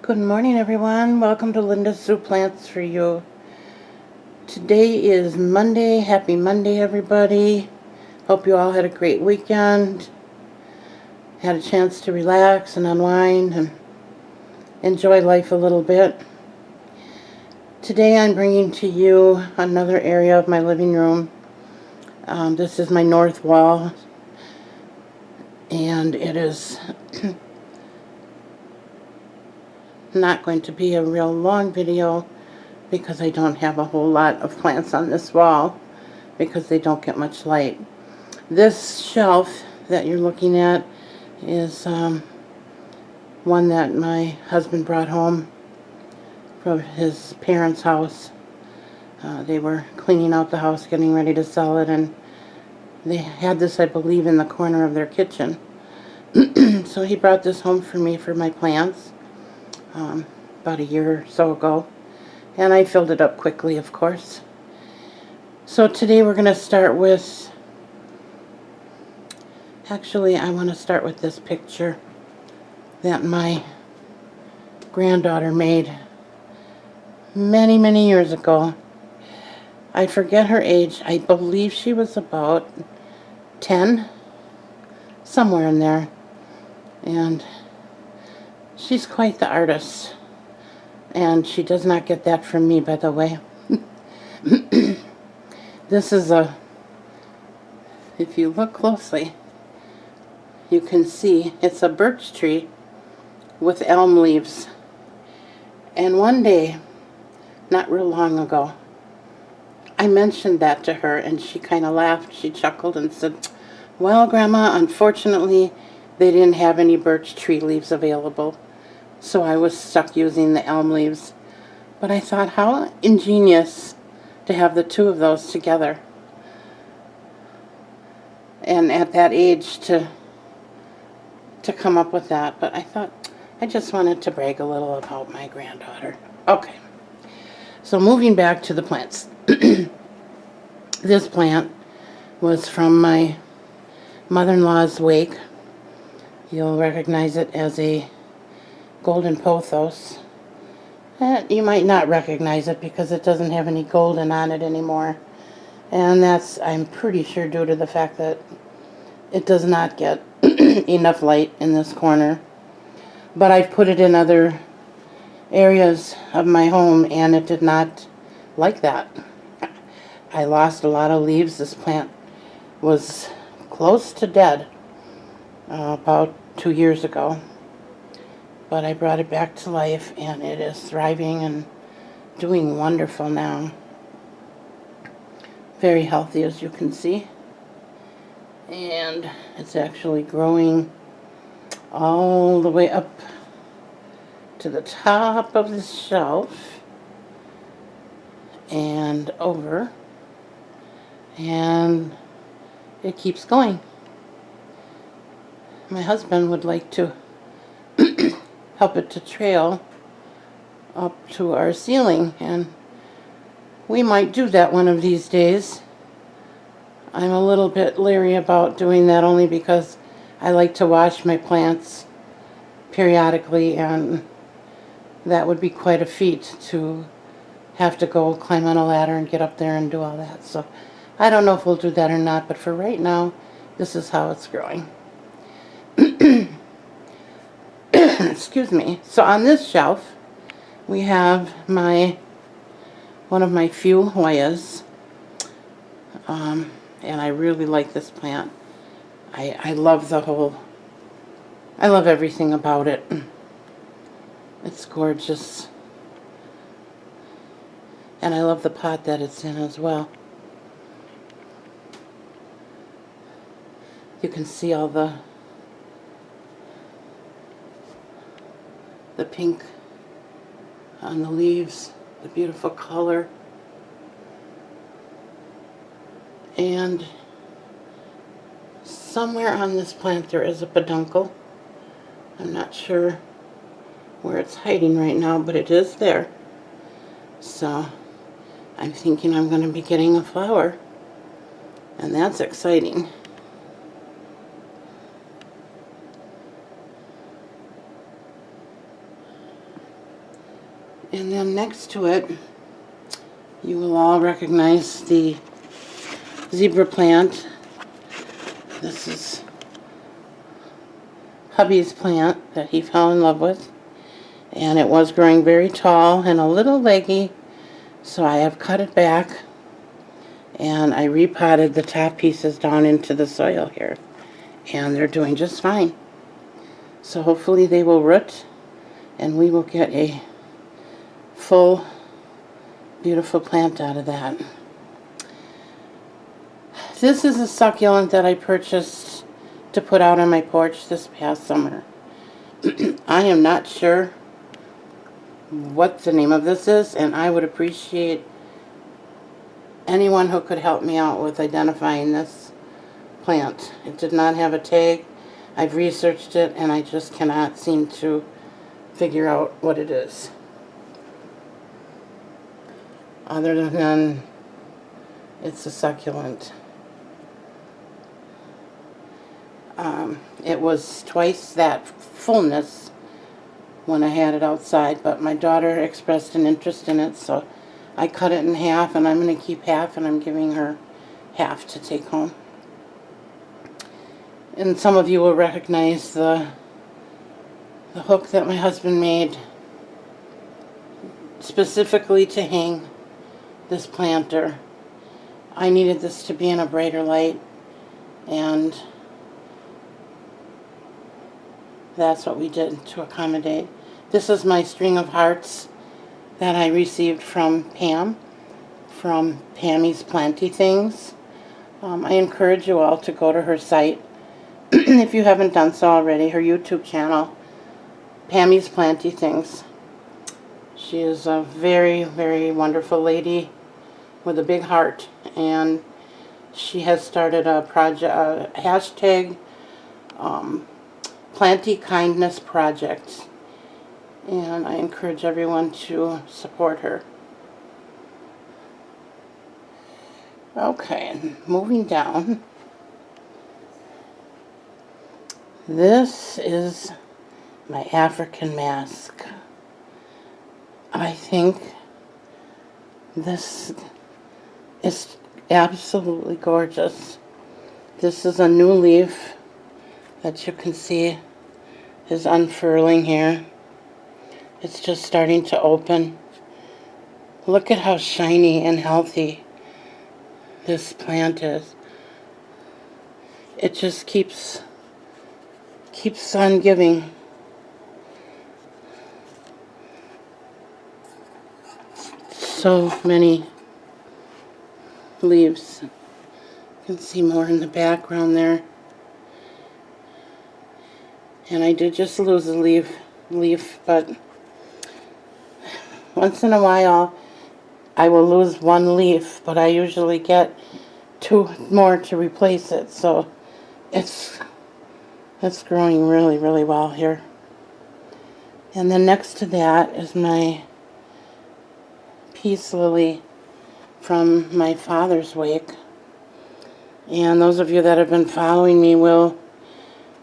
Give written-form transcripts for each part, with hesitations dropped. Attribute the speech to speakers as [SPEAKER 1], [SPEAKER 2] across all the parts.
[SPEAKER 1] Good morning, everyone. Welcome to Linda's Zoo Plants for You. Today is Monday. Happy Monday, everybody. Hope you all had a great weekend. Had a chance to relax and unwind and enjoy life a little bit. Today I'm bringing to you another area of my living room. This is my north wall, and it is not going to be a real long video because I don't have a whole lot of plants on this wall because they don't get much light. This shelf that you're looking at is one that my husband brought home from his parents' house. They were cleaning out the house, getting ready to sell it, and they had this, I believe, in the corner of their kitchen. So he brought this home for me for my plants about a year or so ago, and I filled it up quickly, of course. So today we're going to start with, actually I want to start with this picture that my granddaughter made many years ago. I forget her age. I believe she was about 10, somewhere in there, and she's quite the artist, and she does not get that from me, by the way. This is if you look closely, you can see it's a birch tree with elm leaves. And one day, not real long ago, I mentioned that to her, and she kind of laughed. She chuckled and said, "Well, Grandma, unfortunately, they didn't have any birch tree leaves available, so I was stuck using the elm leaves." But I thought, how ingenious to have the two of those together. And at that age to come up with that. But I thought, I just wanted to brag a little about my granddaughter. Okay, so moving back to the plants. This plant was from my mother-in-law's wake. You'll recognize it as a golden pothos. You might not recognize it because it doesn't have any golden on it anymore. And that's, I'm pretty sure, due to the fact that it does not get enough light in this corner. But I've put it in other areas of my home, and it did not like that. I lost a lot of leaves. This plant was close to dead about 2 years ago. But I brought it back to life, and it is thriving and doing wonderful now. Very healthy, as you can see. And it's actually growing all the way up to the top of the shelf and over, and it keeps going. My husband would like to help it to trail up to our ceiling, and we might do that one of these days. I'm a little bit leery about doing that only because I like to wash my plants periodically, and that would be quite a feat to have to go climb on a ladder and get up there and do all that. So I don't know if we'll do that or not, but for right now, this is how it's growing. Excuse me. So on this shelf, we have one of my few Hoyas. And I really like this plant. I love I love everything about it. It's gorgeous. And I love the pot that it's in as well. You can see all the pink on the leaves, the beautiful color. And somewhere on this plant there is a peduncle. I'm not sure where it's hiding right now, but it is there. So I'm thinking I'm going to be getting a flower, and that's exciting. And then next to it, you will all recognize the zebra plant. This is hubby's plant that he fell in love with. And it was growing very tall and a little leggy, so I have cut it back and I repotted the top pieces down into the soil here. And they're doing just fine. So hopefully they will root and we will get a full, beautiful plant out of that. This is a succulent that I purchased to put out on my porch this past summer. I am not sure what the name of this is, and I would appreciate anyone who could help me out with identifying this plant. It did not have a tag. I've researched it and I just cannot seem to figure out what it is. Other than it's a succulent. It was twice that fullness when I had it outside, but my daughter expressed an interest in it, so I cut it in half, and I'm going to keep half, and I'm giving her half to take home. And some of you will recognize the hook that my husband made specifically to hang this planter. I needed this to be in a brighter light, and that's what we did to accommodate. This is my string of hearts that I received from Pam, from Pammy's Planty Things. I encourage you all to go to her site if you haven't done so already, her YouTube channel, Pammy's Planty Things. She is a very, very wonderful lady with a big heart, and she has started a project, a hashtag, Planty Kindness Project, and I encourage everyone to support her. Okay, moving down. This is my African mask. I think this is absolutely gorgeous. This is a new leaf that you can see is unfurling here. It's just starting to open. Look at how shiny and healthy this plant is. It just keeps on giving. So many leaves. You can see more in the background there. And I did just lose a leaf, but once in a while I will lose one leaf, but I usually get 2 more to replace it, so it's growing really, really well here. And then next to that is my peace lily from my father's wake. And those of you that have been following me will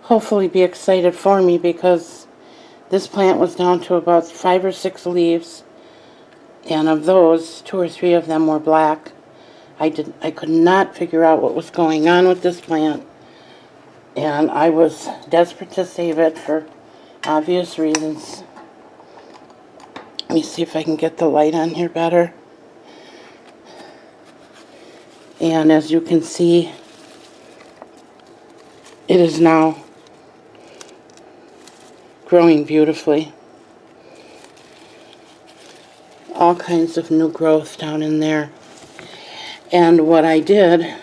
[SPEAKER 1] hopefully be excited for me, because this plant was down to about 5 or 6 leaves, and of those 2 or 3 of them were black. I could not figure out what was going on with this plant, and I was desperate to save it for obvious reasons. Let me see if I can get the light on here better. And as you can see, it is now growing beautifully. All kinds of new growth down in there. And what I did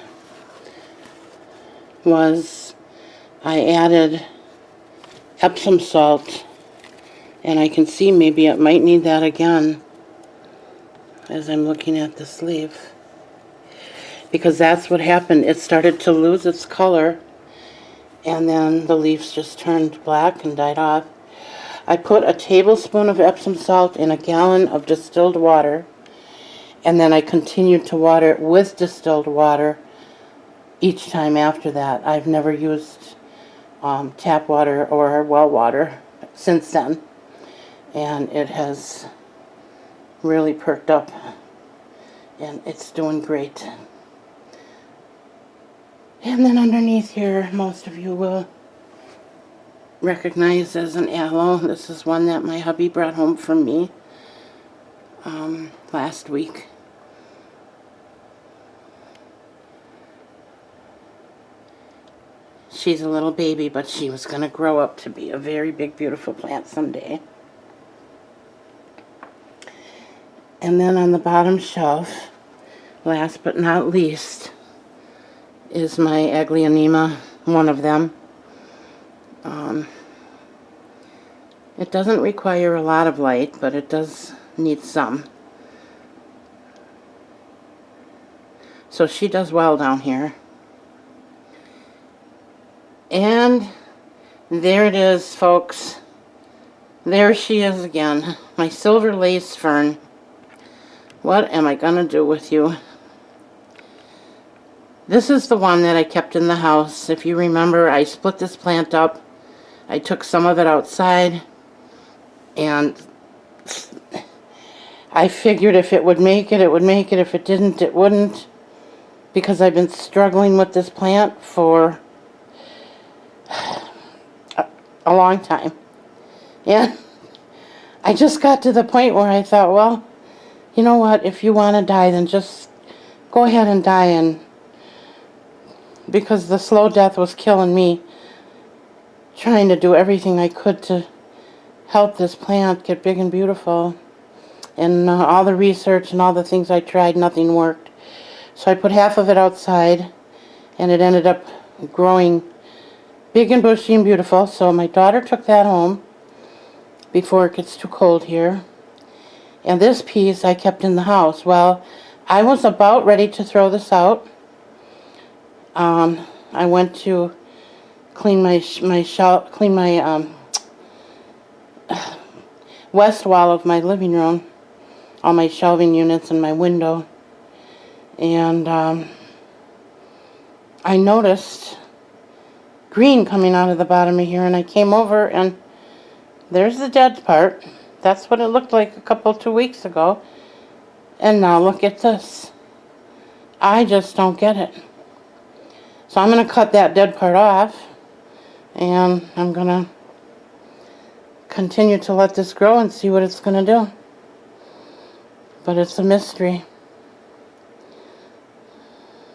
[SPEAKER 1] was I added Epsom salt, and I can see maybe it might need that again as I'm looking at this leaf, because that's what happened. It started to lose its color, and then the leaves just turned black and died off. I put a tablespoon of Epsom salt in a gallon of distilled water, and then I continued to water it with distilled water each time after that. I've never used tap water or well water since then, and it has really perked up, and it's doing great. And then underneath here, most of you will recognize as an aloe. This is one that my hubby brought home from me last week. She's a little baby, but she was going to grow up to be a very big, beautiful plant someday. And then on the bottom shelf, last but not least, is my Aglaonema, one of them. It doesn't require a lot of light, but it does need some. So she does well down here. And there it is, folks. There she is again, my silver lace fern. What am I gonna do with you? This is the one that I kept in the house. If you remember, I split this plant up. I took some of it outside, and I figured if it would make it, it would make it. If it didn't, it wouldn't. Because I've been struggling with this plant for a long time. And I just got to the point where I thought, well, you know what, if you want to die, then just go ahead and die. And because the slow death was killing me, trying to do everything I could to help this plant get big and beautiful. And all the research and all the things I tried, nothing worked. So I put half of it outside, and it ended up growing big and bushy and beautiful. So my daughter took that home before it gets too cold here. And this piece I kept in the house. Well, I was about ready to throw this out. I went to clean my west wall of my living room, all my shelving units and my window, and I noticed green coming out of the bottom of here, and I came over, and there's the dead part. That's what it looked like 2 weeks ago, and now look at this. I just don't get it. So I'm going to cut that dead part off, and I'm going to continue to let this grow and see what it's going to do. But it's a mystery.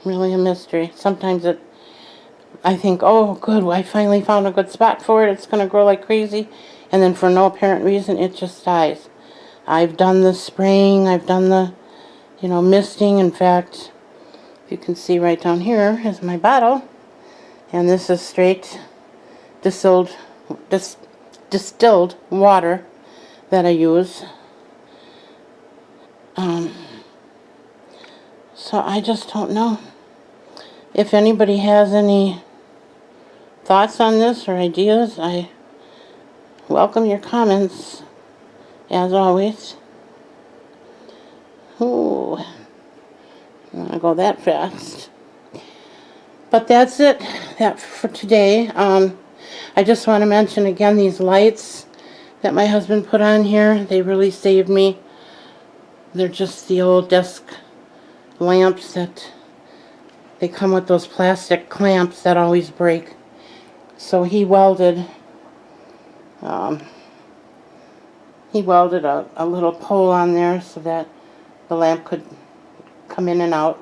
[SPEAKER 1] Really a mystery. Sometimes I think, oh good, well, I finally found a good spot for it. It's going to grow like crazy. And then for no apparent reason, it just dies. I've done the spraying. I've done the, misting. In fact, you can see right down here is my bottle, and this is straight distilled water that I use. So I just don't know. If anybody has any thoughts on this or ideas, I welcome your comments, as always. Ooh. I'm not gonna go that fast. But that's it for today. I just want to mention again these lights that my husband put on here. They really saved me. They're just the old desk lamps that they come with those plastic clamps that always break. So he welded a little pole on there so that the lamp could come in and out,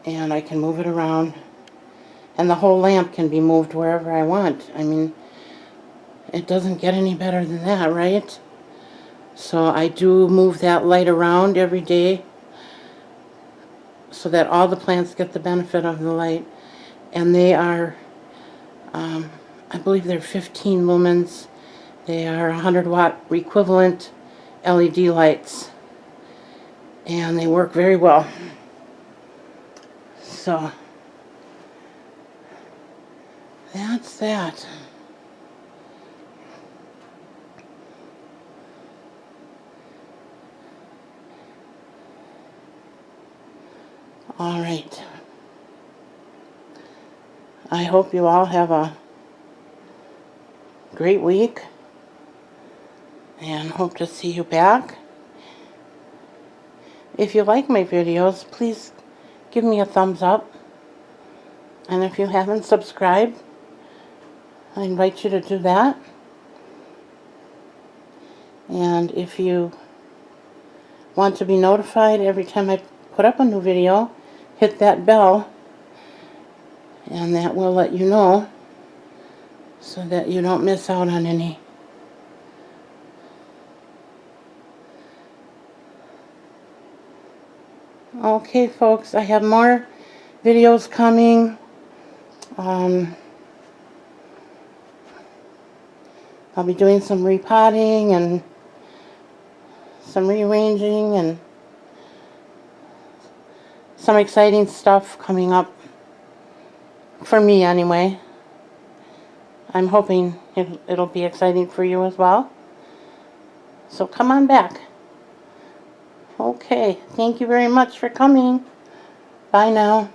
[SPEAKER 1] and I can move it around, and the whole lamp can be moved wherever I want. I mean, it doesn't get any better than that, right? So I do move that light around every day so that all the plants get the benefit of the light. And they are, I believe they're 15 lumens. They are 100 watt equivalent LED lights, and they work very well. So that's that. All right. I hope you all have a great week, and hope to see you back. If you like my videos, please give me a thumbs up. And if you haven't subscribed, I invite you to do that. And if you want to be notified every time I put up a new video, hit that bell, and that will let you know so that you don't miss out on any. Okay, folks, I have more videos coming. I'll be doing some repotting and some rearranging and some exciting stuff coming up for me anyway. I'm hoping it'll be exciting for you as well. So come on back. Okay, thank you very much for coming. Bye now.